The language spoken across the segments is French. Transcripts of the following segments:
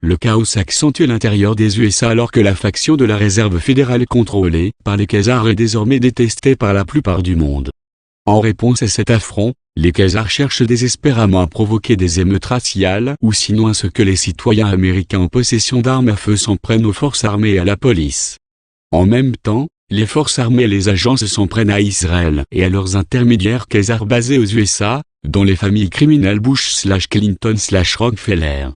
le chaos s'accentue à l'intérieur des USA alors que la faction de la Réserve fédérale contrôlée par les Khazars est désormais détestée par la plupart du monde. En réponse à cet affront, les Khazars cherchent désespérément à provoquer des émeutes raciales ou sinon à ce que les citoyens américains en possession d'armes à feu s'en prennent aux forces armées et à la police. En même temps, les forces armées et les agences s'en prennent à Israël et à leurs intermédiaires Khazars basés aux USA, dont les familles criminelles Bush/Clinton/Rockefeller.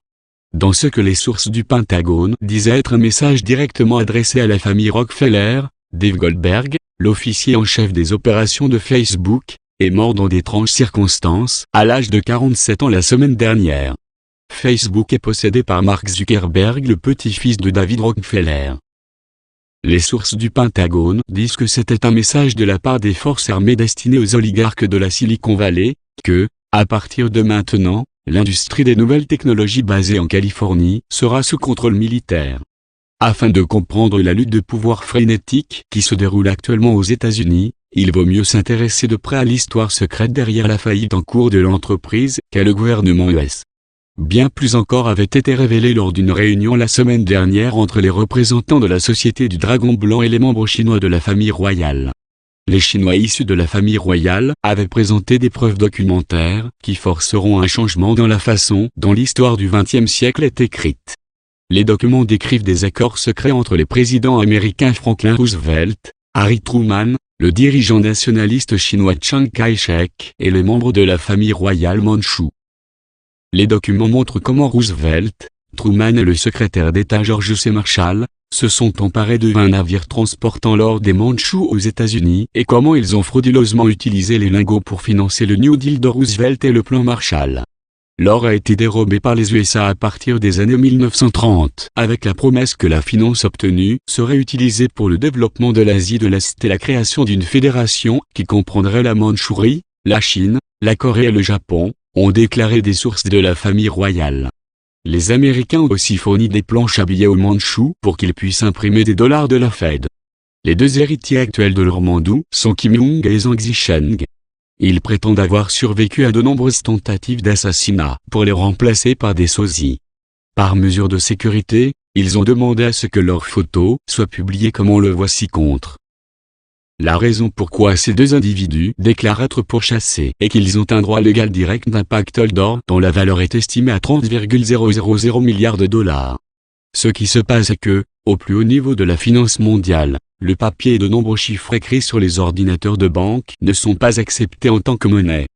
Dans ce que les sources du Pentagone disaient être un message directement adressé à la famille Rockefeller, Dave Goldberg, l'officier en chef des opérations de Facebook, est mort dans d'étranges circonstances, à l'âge de 47 ans la semaine dernière. Facebook est possédé par Mark Zuckerberg, le petit-fils de David Rockefeller. Les sources du Pentagone disent que c'était un message de la part des forces armées destiné aux oligarques de la Silicon Valley, que, à partir de maintenant, l'industrie des nouvelles technologies basée en Californie sera sous contrôle militaire. Afin de comprendre la lutte de pouvoir frénétique qui se déroule actuellement aux États-Unis, il vaut mieux s'intéresser de près à l'histoire secrète derrière la faillite en cours de l'entreprise qu'est le gouvernement US. Bien plus encore avait été révélé lors d'une réunion la semaine dernière entre les représentants de la Société du Dragon Blanc et les membres chinois de la famille royale. Les Chinois issus de la famille royale avaient présenté des preuves documentaires qui forceront un changement dans la façon dont l'histoire du XXe siècle est écrite. Les documents décrivent des accords secrets entre les présidents américains Franklin Roosevelt, Harry Truman, le dirigeant nationaliste chinois Chiang Kai-shek et les membres de la famille royale mandchoue. Les documents montrent comment Roosevelt, Truman et le secrétaire d'État George C. Marshall se sont emparés de 20 navires transportant l'or des Mandchous aux États-Unis et comment ils ont frauduleusement utilisé les lingots pour financer le New Deal de Roosevelt et le plan Marshall. L'or a été dérobé par les USA à partir des années 1930, avec la promesse que la finance obtenue serait utilisée pour le développement de l'Asie de l'Est et la création d'une fédération qui comprendrait la Mandchourie, la Chine, la Corée et le Japon, ont déclaré des sources de la famille royale. Les Américains ont aussi fourni des planches à billets aux Mandchous pour qu'ils puissent imprimer des dollars de la Fed. Les deux héritiers actuels de leur mandou sont Kim Jong et Zhang Zhicheng. Ils prétendent avoir survécu à de nombreuses tentatives d'assassinat pour les remplacer par des sosies. Par mesure de sécurité, ils ont demandé à ce que leurs photos soient publiées comme on le voit ci-contre. La raison pourquoi ces deux individus déclarent être pourchassés est qu'ils ont un droit légal direct d'un pactole d'or dont la valeur est estimée à 30,000 milliards de dollars. Ce qui se passe est que, au plus haut niveau de la finance mondiale, le papier et de nombreux chiffres écrits sur les ordinateurs de banque ne sont pas acceptés en tant que monnaie.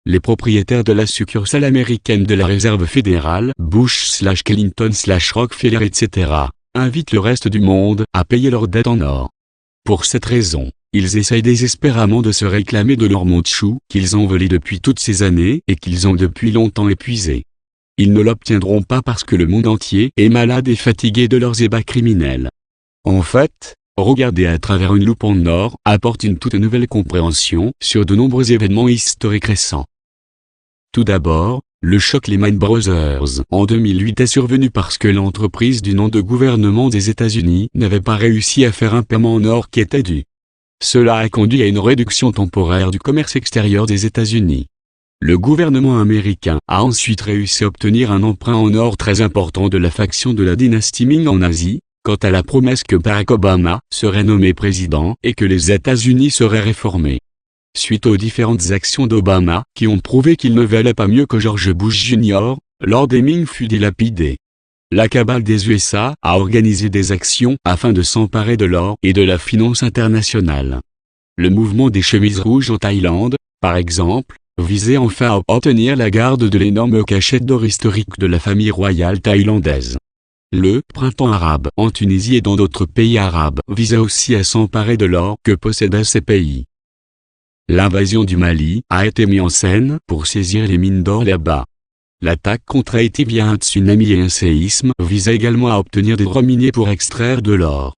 Les propriétaires de la succursale américaine de la Réserve fédérale, Bush/Clinton/Rockefeller etc., invitent le reste du monde à payer leurs dettes en or. Pour cette raison, ils essayent désespérément de se réclamer de leurs Mandchous qu'ils ont volés depuis toutes ces années et qu'ils ont depuis longtemps épuisés. Ils ne l'obtiendront pas parce que le monde entier est malade et fatigué de leurs ébats criminels. En fait, regarder à travers une loupe en or apporte une toute nouvelle compréhension sur de nombreux événements historiques récents. Tout d'abord, le choc Lehman Brothers en 2008 est survenu parce que l'entreprise du nom de gouvernement des États-Unis n'avait pas réussi à faire un paiement en or qui était dû. Cela a conduit à une réduction temporaire du commerce extérieur des États-Unis. Le gouvernement américain a ensuite réussi à obtenir un emprunt en or très important de la faction de la dynastie Ming en Asie, quant à la promesse que Barack Obama serait nommé président et que les États-Unis seraient réformés. Suite aux différentes actions d'Obama qui ont prouvé qu'il ne valait pas mieux que George Bush Jr., l'or des Ming fut dilapidé. La cabale des USA a organisé des actions afin de s'emparer de l'or et de la finance internationale. Le mouvement des chemises rouges en Thaïlande, par exemple, visait enfin à obtenir la garde de l'énorme cachette d'or historique de la famille royale thaïlandaise. Le printemps arabe en Tunisie et dans d'autres pays arabes visait aussi à s'emparer de l'or que possédaient ces pays. L'invasion du Mali a été mise en scène pour saisir les mines d'or là-bas. L'attaque contre Haïti via un tsunami et un séisme visait également à obtenir des droits miniers pour extraire de l'or.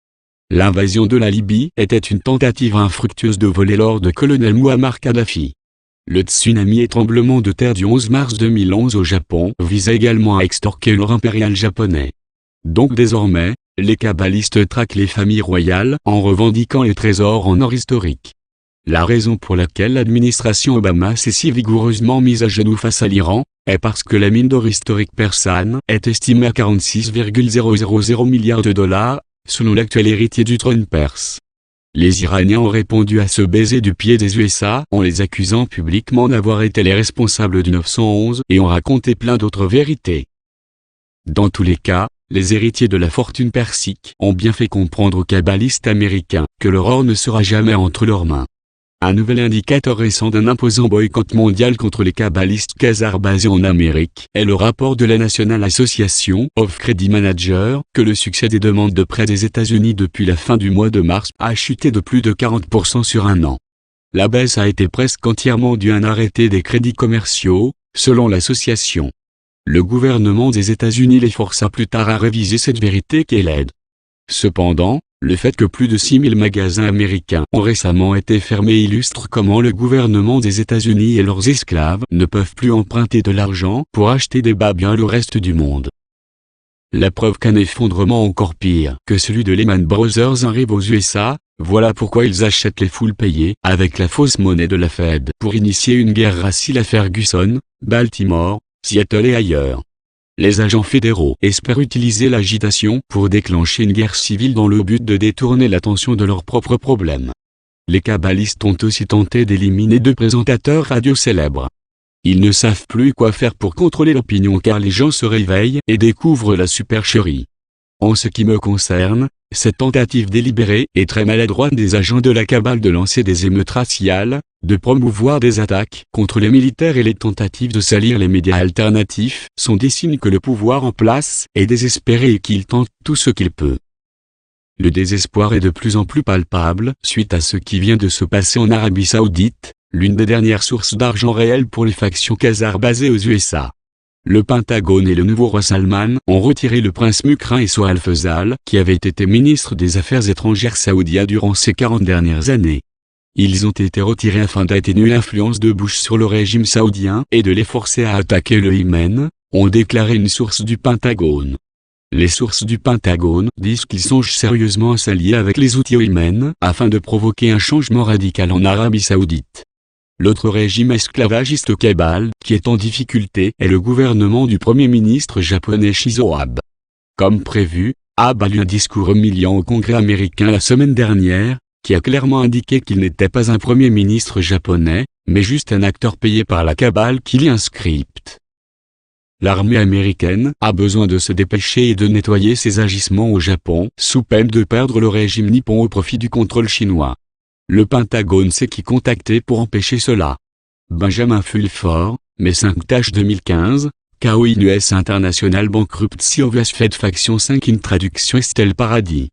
L'invasion de la Libye était une tentative infructueuse de voler l'or de colonel Muammar Kadhafi. Le tsunami et tremblement de terre du 11 mars 2011 au Japon visait également à extorquer l'or impérial japonais. Donc désormais, les kabbalistes traquent les familles royales en revendiquant les trésors en or historique. La raison pour laquelle l'administration Obama s'est si vigoureusement mise à genoux face à l'Iran, est parce que la mine d'or historique persane est estimée à 46,000 milliards de dollars, selon l'actuel héritier du trône perse. Les Iraniens ont répondu à ce baiser du pied des USA en les accusant publiquement d'avoir été les responsables du 911 et ont raconté plein d'autres vérités. Dans tous les cas, les héritiers de la fortune persique ont bien fait comprendre aux kabbalistes américains que leur or ne sera jamais entre leurs mains. Un nouvel indicateur récent d'un imposant boycott mondial contre les kabbalistes khazars basés en Amérique est le rapport de la National Association of Credit Managers que le succès des demandes de prêts des États-Unis depuis la fin du mois de mars a chuté de plus de 40% sur un an. La baisse a été presque entièrement due à un arrêté des crédits commerciaux, selon l'association. Le gouvernement des États-Unis les força plus tard à réviser cette vérité qu'elle aide. Cependant, le fait que plus de 6000 magasins américains ont récemment été fermés illustre comment le gouvernement des États-Unis et leurs esclaves ne peuvent plus emprunter de l'argent pour acheter des biens au reste du monde. La preuve qu'un effondrement encore pire que celui de Lehman Brothers arrive aux USA, voilà pourquoi ils achètent les foules payées avec la fausse monnaie de la Fed pour initier une guerre raciale à Ferguson, Baltimore, Seattle et ailleurs. Les agents fédéraux espèrent utiliser l'agitation pour déclencher une guerre civile dans le but de détourner l'attention de leurs propres problèmes. Les kabbalistes ont aussi tenté d'éliminer 2 présentateurs radio célèbres. Ils ne savent plus quoi faire pour contrôler l'opinion car les gens se réveillent et découvrent la supercherie. En ce qui me concerne, cette tentative délibérée et très maladroite des agents de la Kabbale de lancer des émeutes raciales, de promouvoir des attaques contre les militaires et les tentatives de salir les médias alternatifs sont des signes que le pouvoir en place est désespéré et qu'il tente tout ce qu'il peut. Le désespoir est de plus en plus palpable suite à ce qui vient de se passer en Arabie Saoudite, l'une des dernières sources d'argent réel pour les factions khazars basées aux USA. Le Pentagone et le nouveau roi Salman ont retiré le prince Mukrin et Sohail Faisal, qui avait été ministre des Affaires étrangères saoudien durant ces 40 dernières années. Ils ont été retirés afin d'atténuer l'influence de Bush sur le régime saoudien et de les forcer à attaquer le Yémen, ont déclaré une source du Pentagone. Les sources du Pentagone disent qu'ils songent sérieusement à s'allier avec les Houthis au Yémen afin de provoquer un changement radical en Arabie Saoudite. L'autre régime esclavagiste Kabbale qui est en difficulté est le gouvernement du Premier ministre japonais Shinzo Abe. Comme prévu, Abe a lu un discours humiliant au Congrès américain la semaine dernière, qui a clairement indiqué qu'il n'était pas un Premier ministre japonais, mais juste un acteur payé par la Kabbale qui lit un script. L'armée américaine a besoin de se dépêcher et de nettoyer ses agissements au Japon, sous peine de perdre le régime nippon au profit du contrôle chinois. Le Pentagone sait qui contacter pour empêcher cela. Benjamin Fulford, mai 5 tâche 2015, KOI US International Bankruptcy of US Fed Faction 5 in traduction Estelle Paradis.